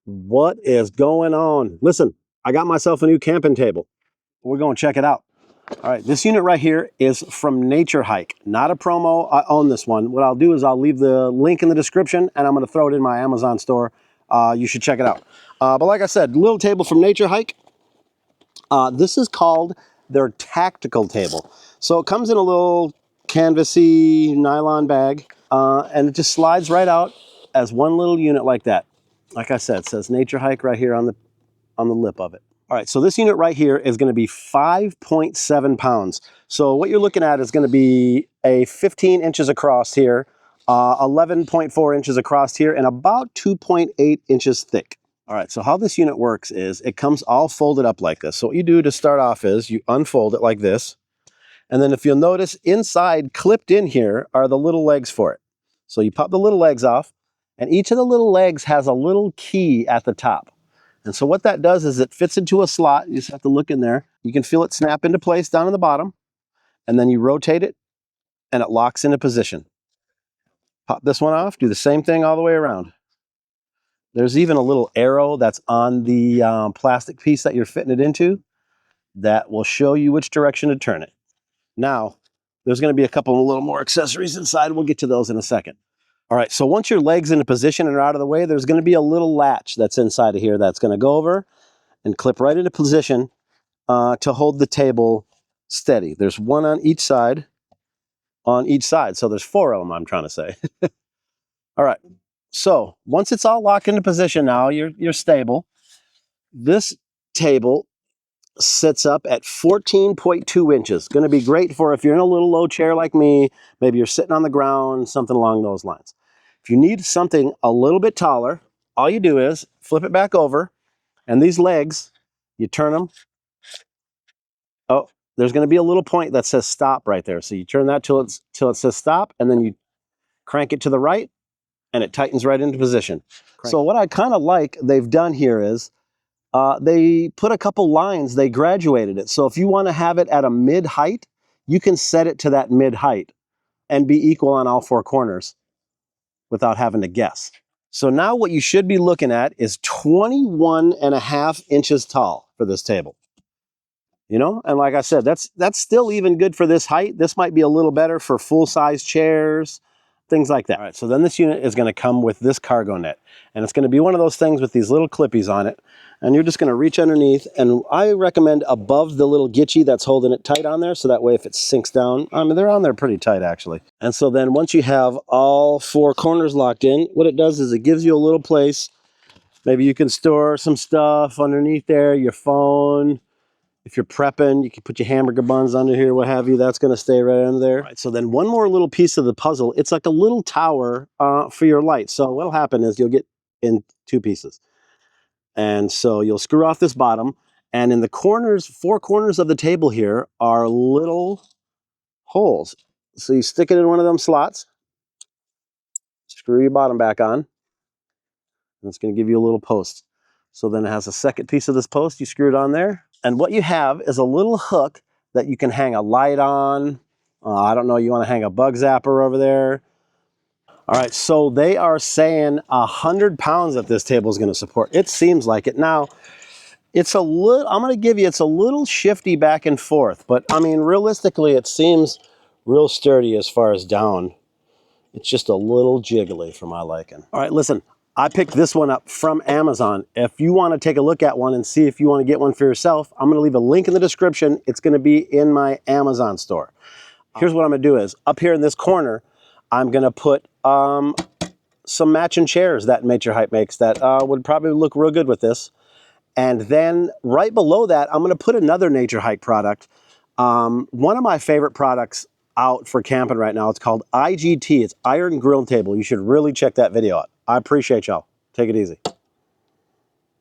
What is going on? Listen, I got myself a new camping table. We're going to check it out. All right, this unit right here is from Nature Hike. Not a promo. I own this one. What I'll do is I'll leave the link in the description, and I'm going to throw it in my Amazon store. You should check it out. But like I said, little table from Nature Hike. This is called their tactical table. So it comes in a little canvasy nylon bag, and it just slides right out as one little unit like that. Like I said, it says Nature Hike right here on the lip of it. All right, so this unit right here is going to be 5.7 pounds. So what you're looking at is going to be a 15 inches across here, 11.4 inches across here, and about 2.8 inches thick. All right, so how this unit works is it comes all folded up like this. So what you do to start off is you unfold it like this. And then if you'll notice, inside, clipped in here, are the little legs for it. So you pop the little legs off, and each of the little legs has a little key at the top. And so what that does is it fits into a slot. You just have to look in there. You can feel it snap into place down in the bottom, and then you rotate it, and it locks into position. Pop this one off, do the same thing all the way around. There's even a little arrow that's on the plastic piece that you're fitting it into that will show you which direction to turn it. Now, there's going to be a couple of little more accessories inside. We'll get to those in a second. All right, so once your leg's in a position and are out of the way, there's going to be a little latch that's inside of here that's going to go over and clip right into position to hold the table steady. There's one on each side, so there's 4 of them, I'm trying to say. All right, so once it's all locked into position now, you're stable. This table sits up at 14.2 inches. Going to be great for if you're in a little low chair like me, maybe you're sitting on the ground, something along those lines. If you need something a little bit taller, all you do is flip it back over, and these legs, you turn them. Oh, there's going to be a little point that says stop right there. So you turn that till it says stop, and then you crank it to the right, and it tightens right into position. So what I kind of like they've done here is they put a couple lines, they graduated it. So if you want to have it at a mid height, you can set it to that mid height and be equal on all 4 corners without having to guess. So now what you should be looking at is 21.5 inches tall for this table. You know, and like I said, that's still even good for this height. This might be a little better for full-size chairs, things like that. All right, so then this unit is going to come with this cargo net, and it's going to be one of those things with these little clippies on it, and you're just going to reach underneath, and I recommend above the little gitchy that's holding it tight on there, so that way if it sinks down, I mean, they're on there pretty tight actually. And so then once you have all 4 corners locked in, what it does is it gives you a little place. Maybe you can store some stuff underneath there, your phone. If you're prepping, you can put your hamburger buns under here, what have you. That's going to stay right under there. Right, so then one more little piece of the puzzle. It's like a little tower for your light. So what'll happen is you'll get in 2 pieces. And so you'll screw off this bottom. And in the corners, 4 corners of the table here are little holes. So you stick it in one of them slots. Screw your bottom back on. And it's going to give you a little post. So then it has a second piece of this post. You screw it on there. And what you have is a little hook that you can hang a light on. I don't know, you want to hang a bug zapper over there. All right, so they are saying 100 pounds that this table is going to support. It seems like it. Now, it's a little, I'm going to give you, it's a little shifty back and forth. But, I mean, realistically, it seems real sturdy as far as down. It's just a little jiggly for my liking. All right, listen. I picked this one up from Amazon. If you want to take a look at one and see if you want to get one for yourself, I'm going to leave a link in the description. It's going to be in my Amazon store. Here's what I'm going to do is, up here in this corner, I'm going to put some matching chairs that Nature Hike makes that would probably look real good with this. And then right below that, I'm going to put another Nature Hike product. One of my favorite products out for camping right now, it's called IGT. It's Iron Grill Table. You should really check that video out. I appreciate y'all. Take it easy.